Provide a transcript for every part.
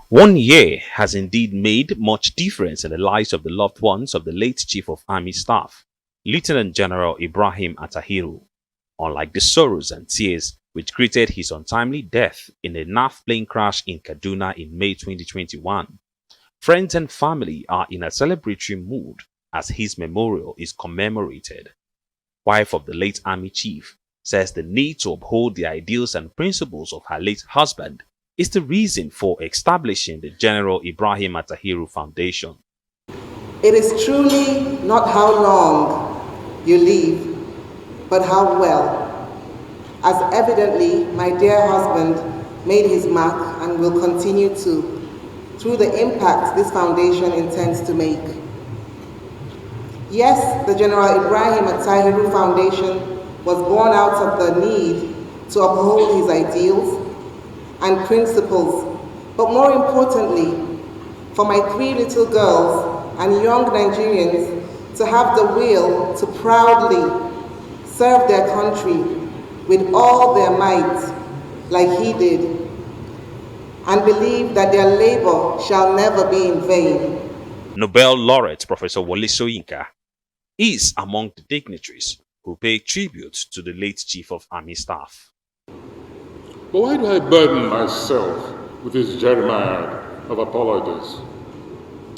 1 year has indeed made much difference in the lives of the loved ones of the late Chief of Army Staff, Lieutenant General Ibrahim Attahiru. Unlike the sorrows and tears which greeted his untimely death in a NAF plane crash in Kaduna in May 2021, friends and family are in a celebratory mood as his memorial is commemorated. Wife of the late Army Chief says the need to uphold the ideals and principles of her late husband is the reason for establishing the General Ibrahim Attahiru Foundation. It is truly not how long you live, but how well, as evidently my dear husband made his mark and will continue to, through the impact this foundation intends to make. Yes, the General Ibrahim Attahiru Foundation was born out of the need to uphold his ideals and principles, but more importantly, for my 3 little girls and young Nigerians to have the will to proudly serve their country with all their might, like he did, and believe that their labor shall never be in vain. Nobel laureate Professor Wole Soyinka is among the dignitaries who pay tribute to the late Chief of Army Staff. But why do I burden myself with this jeremiad of apologies?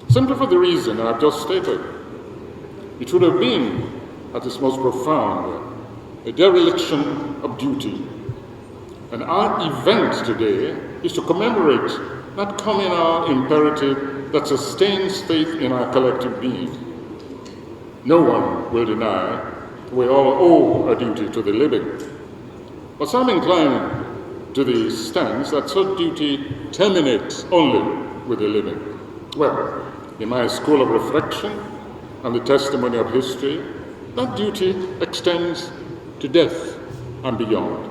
Simply for the reason I've just stated. It would have been, at its most profound, a dereliction of duty. And our event today is to commemorate that communal imperative that sustains faith in our collective being. No one will deny we all owe a duty to the living. But some incline to the stance that such duty terminates only with the living. Well, in my school of reflection and the testimony of history, that duty extends to death and beyond.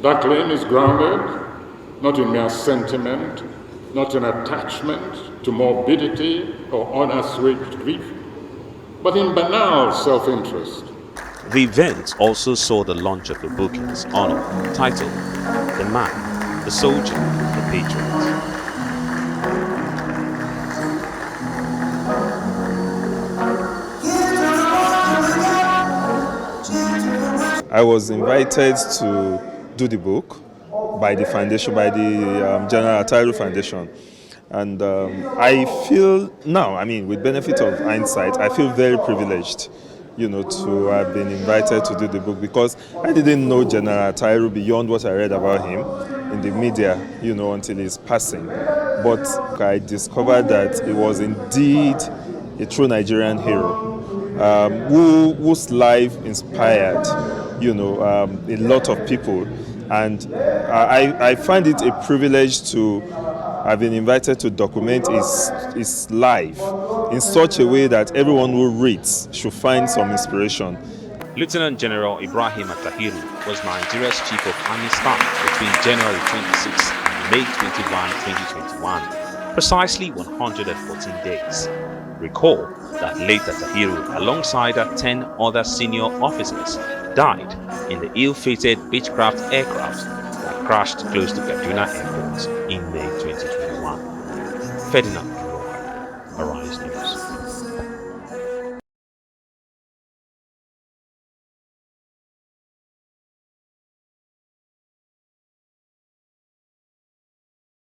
That claim is grounded not in mere sentiment, not in attachment to morbidity or unassuaged grief, but in banal self-interest. The event also saw the launch of a book in his honor titled The Man, the Soldier, the Patriot. I was invited to do the book by the foundation, by the General Ibrahim Foundation. And I feel now, with benefit of hindsight, I feel very privileged, to have been invited to do the book, because I didn't know General Attahiru beyond what I read about him in the media, until his passing. But I discovered that he was indeed a true Nigerian hero, whose life inspired, a lot of people. And I find it a privilege to have been invited to document his life in such a way that everyone who reads should find some inspiration. Lieutenant General Ibrahim Attahiru was Nigeria's Chief of Army Staff between January 26 and May 21, 2021, precisely 114 days. Recall that late Attahiru, alongside 10 other senior officers, died in the ill-fated Beechcraft aircraft that crashed close to Kaduna Airport in May 2021. Ferdinand Duruoha, Arise News.